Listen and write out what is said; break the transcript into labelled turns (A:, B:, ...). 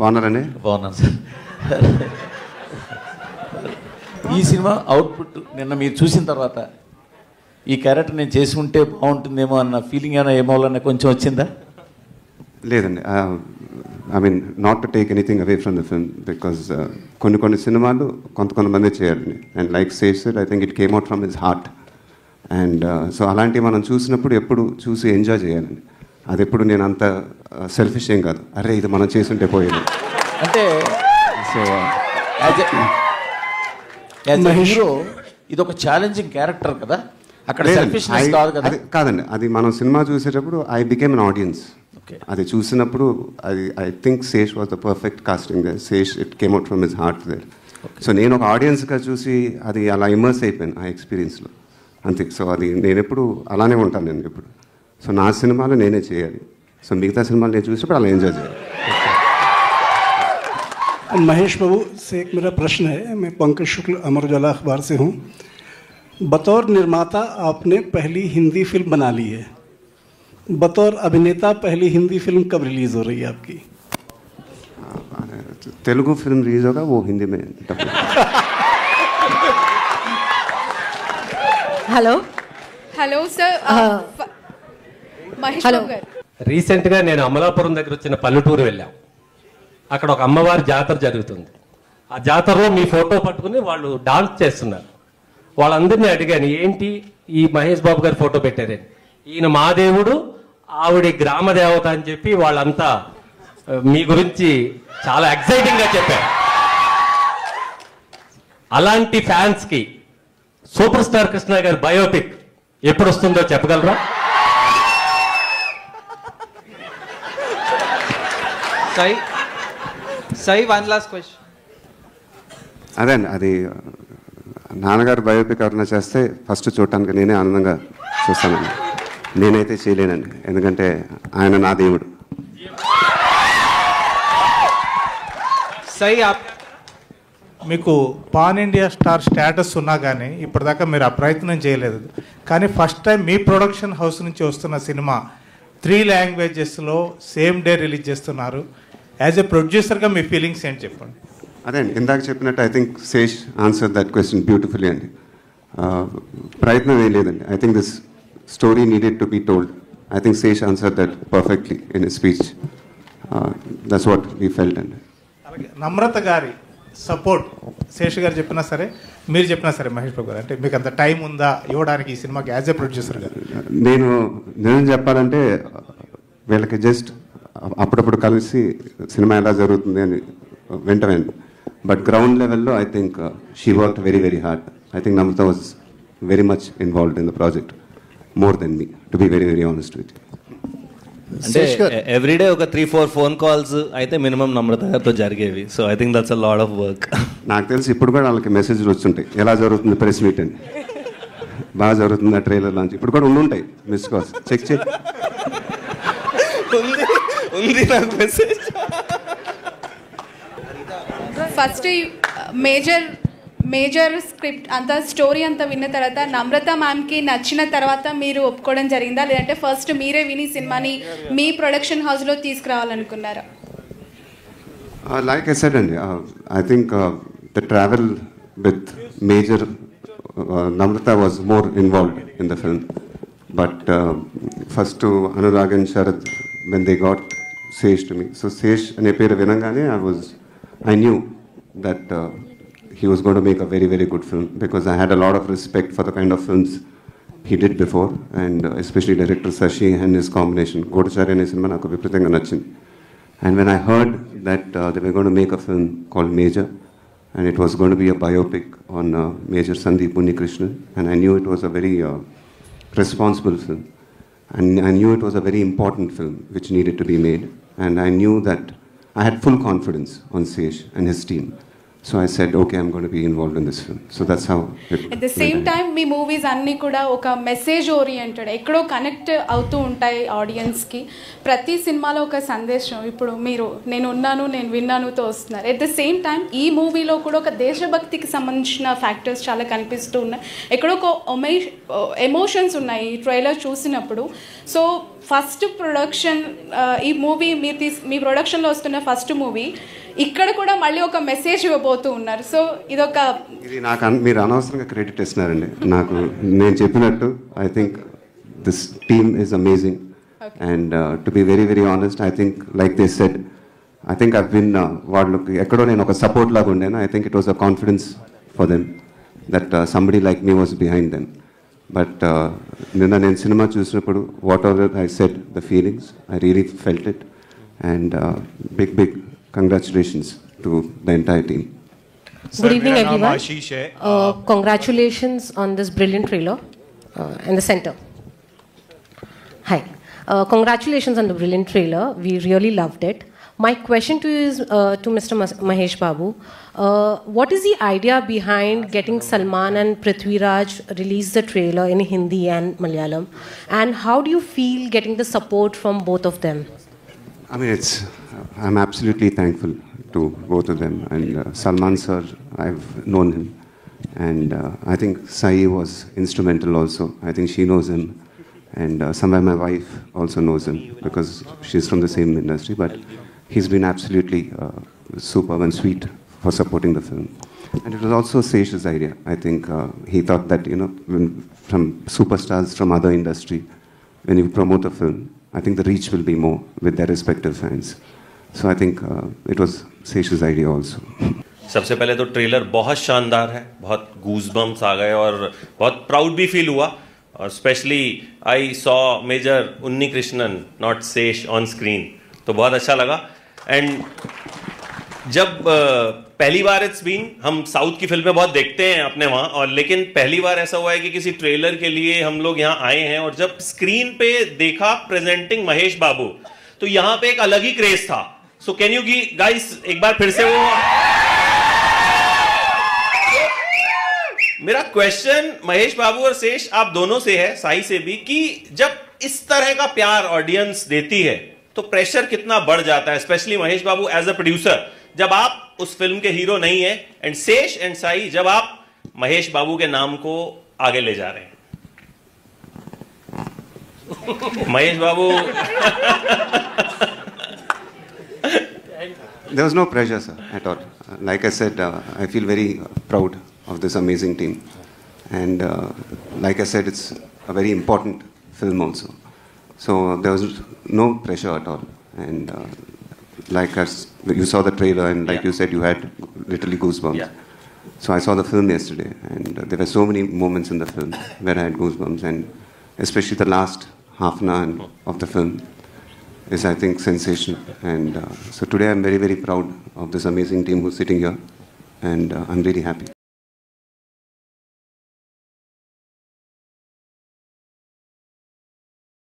A: బాగున్నారండి?
B: బాగున్నాను సార్. ఈ సినిమా అవుట్పుట్ నిన్న మీరు చూసిన తర్వాత ఈ క్యారెక్టర్ నేను చేసి ఉంటే బాగుంటుందేమో అన్న ఫీలింగ్ అయినా ఏమోలన్నా కొంచెం వచ్చిందా?
A: లేదండి. I mean not to take anything away from the film because కొన్ని సినిమాలు కొంతమంది చేయాలండి. And like says it, I think it came out from his heart. And so అలాంటివి మనం చూసినప్పుడు ఎప్పుడు చూసి ఎంజాయ్ చేయాలండి. అది ఎప్పుడు నేను అంత సెల్ఫిష్ ఏం కాదు, అరే ఇది మనం చేసుంటే పోయేది
B: అంటే. సో హీరో ఇది ఒక ఛాలెంజింగ్ క్యారెక్టర్ కదా, అక్కడ సెల్ఫిష్నెస్ కాదు కదా?
A: కాదండి, అది మనం సినిమా చూసేటప్పుడు ఐ బికేమ్ అన్ ఆడియన్స్. అది చూసినప్పుడు అది I think Sesh was the perfect casting there. Sesh it came out from his heart there. So నేను ఒక ఆడియన్స్గా చూసి అది అలా ఇమర్స్ అయిపోయాను ఆ ఎక్స్పీరియన్స్లో, అంతే. సో అది నేను ఎప్పుడు అలానే ఉంటాను నేను ఎప్పుడు. సో నా సినిమాలు నేనే చేయాలి, సో మిగతా సినిమాలు నేను చూసినప్పుడు అలా ఎంజాయ్ చేయాలి.
C: महेश बाबू से एक मेरा प्रश्न है. मैं पंकज शुक्ल, अमर उजाला अखबार से हूँ. बतौर निर्माता आपने पहली हिंदी फिल्म बना ली है. बतौर अभिनेता पहली हिंदी फिल्म कब रिलीज़ हो रही है आपकी?
A: तेलुगु फिल्म रिलीज होगा, वो हिंदी में.
D: Hello
E: hello sir. Mahesh Babu garu,
F: రీసెంట్గా నేను అమలాపురం దగ్గర వచ్చిన పల్లెటూరు వెళ్ళాం. అక్కడ ఒక అమ్మవారి జాతర జరుగుతుంది. ఆ జాతరలో మీ ఫోటో పట్టుకుని వాళ్ళు డాన్స్ చేస్తున్నారు. వాళ్ళందరినీ అడిగాను, ఏంటి ఈ మహేష్ బాబు గారి ఫోటో పెట్టారని. ఈయన మా దేవుడు, ఆవిడ గ్రామ దేవత అని చెప్పి వాళ్ళంతా మీ గురించి చాలా ఎక్సైటింగ్గా చెప్పారు. అలాంటి ఫ్యాన్స్కి సూపర్ స్టార్ కృష్ణ గారి బయోపిక్ ఎప్పుడు వస్తుందో చెప్పగలరా?
G: Sai one last question.
A: అదే అండి, అది నాన్నగారు బయోపిక్ ఎవరైనా చేస్తే ఫస్ట్ చూడటానికి నేనే ఆనందంగా చూస్తానండి. నేనైతే చేయలేనండి, ఎందుకంటే ఆయన నా దేవుడు.
G: సాయి
H: మీకు పాన్ ఇండియా స్టార్ స్టేటస్ ఉన్నా కానీ ఇప్పటిదాకా మీరు ఆ ప్రయత్నం చేయలేదు. కానీ ఫస్ట్ టైం మీ ప్రొడక్షన్ హౌస్ నుంచి వస్తున్న సినిమా 3 లాంగ్వేజెస్లో సేమ్ డే రిలీజ్ చేస్తున్నారు. యాజ్ ఎ ప్రొడ్యూసర్గా మీ ఫీలింగ్స్ ఏంటి చెప్పండి.
A: అదే అండి, ఇందాక చెప్పినట్టు I think Sesh answer that question beautifully అండి. ప్రయత్నం ఏం లేదండి. I think this story needed to be told. I think Sesh answer that perfectly in his speech. That's what we felt అండి.
H: అలాగే నమ్రత గారి సపోర్ట్ శేష్ గారు చెప్పినా సరే, మీరు చెప్పినా సరే మహేష్ బాబు గారు, అంటే మీకు అంత టైం ఉందా ఇవ్వడానికి ఈ సినిమాకి యాజ్ ఎ ప్రొడ్యూసర్ గారు?
A: నేను చెప్పాలంటే వీళ్ళకి జస్ట్ అప్పుడప్పుడు కలిసి సినిమా ఎలా జరుగుతుంది అని వింటమే. బట్ గ్రౌండ్ లెవెల్లో I think she work very very hard. I think Namrata was very much involved in the project, more than me, to be very very honest with.
I: అంటే ఎవ్రీడే ఒక 3-4 phone calls అయితే minimum నమ్రత గారితో జరిగేవి. So I think that's a lot of work.
A: నాకు తెలిసి ఇప్పుడు కూడా వాళ్ళకి మెసేజ్లు వచ్చుంటాయి, ఎలా జరుగుతుంది ప్రెస్ మీట్ అని, బాగా జరుగుతుంది ఆ ట్రైలర్ లాంచ్, ఇప్పుడు కూడా ఉండుంటాయి మిస్ కాల్స్. చెక్
I: ఉంది నాకు మెసేజ్.
E: ఫస్ట్ మేజర్ స్క్రిప్ట్ అంతా స్టోరీ అంతా విన్న తర్వాత నమ్రత మ్యామ్కి నచ్చిన తర్వాత మీరు ఒప్పుకోవడం జరిగిందా, లేదంటే ఫస్ట్ మీరే విని సినిమాని మీ ప్రొడక్షన్ హౌస్లో తీసుకురావాలనుకున్నారా?
A: లైక్ ఐ సెడ్ అండి, I think the travel with Major Namrata was more involved in the film. But first Anurag and Sharath when they got Sesh to me. So Sesh ane peru vinangane I knew that he was going to make a very very good film, because I had a lot of respect for the kind of films he did before, and especially director Sashi and his combination. Godachari ane cinema naku viprathanga nachindi. And when I heard that they were going to make a film called Major, and it was going to be a biopic on Major Sandeep Unnikrishnan, and I knew it was a very responsible film. And I knew it was a very important film which needed to be made. And I knew that I had full confidence on Sesh and his team. So I said, okay, I'm going to be involved in this film. So that's how it
E: At the same time, me movies అన్నీ కూడా ఒక message oriented, ఎక్కడో connect అవుతూ ఉంటాయి ఆడియన్స్కి. ప్రతి సినిమాలో ఒక సందేశం, ఇప్పుడు మీరు నేను ఉన్నాను నేను విన్నానుతో వస్తున్నారు. ఎట్ ద సేమ్ టైం ఈ మూవీలో కూడా ఒక దేశభక్తికి సంబంధించిన ఫ్యాక్టర్స్ చాలా కనిపిస్తూ ఉన్నాయి. ఎక్కడో ఒక ఎమోషన్స్ ఉన్నాయి ఈ ట్రైలర్ చూసినప్పుడు. సో ఫస్ట్ ప్రొడక్షన్ ఈ మూవీ మీ ప్రొడక్షన్లో వస్తున్న ఫస్ట్ మూవీ ఇక్కడ కూడా మళ్ళీ ఒక మెసేజ్ ఇవ్వబోతూ ఉన్నారు. సో ఇదొక
A: ఇది నాకు మీరు అనవసరంగా క్రెడిట్ ఇస్తున్నారండి. నాకు నేను చెప్పినట్టు I think this team is amazing and to be very very honest I think like they said I think I been వాళ్ళకి ఎక్కడో నేను ఒక సపోర్ట్ లాగా ఉండాను. I think it was a confidence for them that somebody like me was behind them. But నిన్న నేను సినిమా చూసినప్పుడు whatever I said the feelings I really felt it and big congratulations to the entire team.
D: Good evening, everyone. Congratulations on this brilliant trailer in the center. Hi. Congratulations on the brilliant trailer. We really loved it. My question to you is to Mr. Mahesh Babu. What is the idea behind getting Salman and Prithvi Raj release the trailer in Hindi and Malayalam? And how do you feel getting the support from both of them?
A: I mean, I'm absolutely thankful to both of them. And Salman sir, I've known him. And I think Sai was instrumental also. I think she knows him. And somewhere my wife also knows him because she's from the same industry. But he's been absolutely superb and sweet for supporting the film. And it was also Sesh's idea. I think he thought that, from superstars from other industry, when you promote a film, I think the reach will be more with their respective fans. So I think it was Sesh's idea also.
J: सबसे पहले तो trailer बहुत शानदार है, बहुत goosebumps आ गए और बहुत प्राउड भी फील हुआ. और स्पेशली आई सॉ मेजर उन्नी कृष्णन नॉट शेष ऑन स्क्रीन, तो बहुत अच्छा लगा. एंड जब पहली बार इट्स बीन, हम साउथ की फिल्में बहुत देखते हैं अपने वहाँ, और लेकिन पहली बार ऐसा हुआ है कि किसी ट्रेलर के लिए हम लोग यहाँ आए हैं और जब स्क्रीन पे देखा प्रेजेंटिंग महेश बाबू, तो यहाँ पे एक अलग ही क्रेज था. सो कैन यू गाइस एक बार फिर से वो मेरा क्वेश्चन महेश बाबू और शेष आप दोनों से है, साई से भी, कि जब इस तरह का प्यार ऑडियंस देती है तो प्रेशर कितना बढ़ जाता है, specially Mahesh Babu as a producer जब आप उस फिल्म के हीरो नहीं है, एंड शेष एंड साई जब आप महेश बाबू के नाम को आगे ले जा रहे हैं. महेश बाबू
A: There was no pressure, sir, at all. Like I said, I feel very proud of this amazing team. And like I said, it's a very important film also. So there was no pressure at all. And like you saw the trailer and like you said, you had literally goosebumps.
J: Yeah.
A: So I saw the film yesterday and there were so many moments in the film where I had goosebumps. And especially the last half an hour of the film is, I think, sensational. And so today I'm very, very proud of this amazing team who's sitting here, and I'm really happy.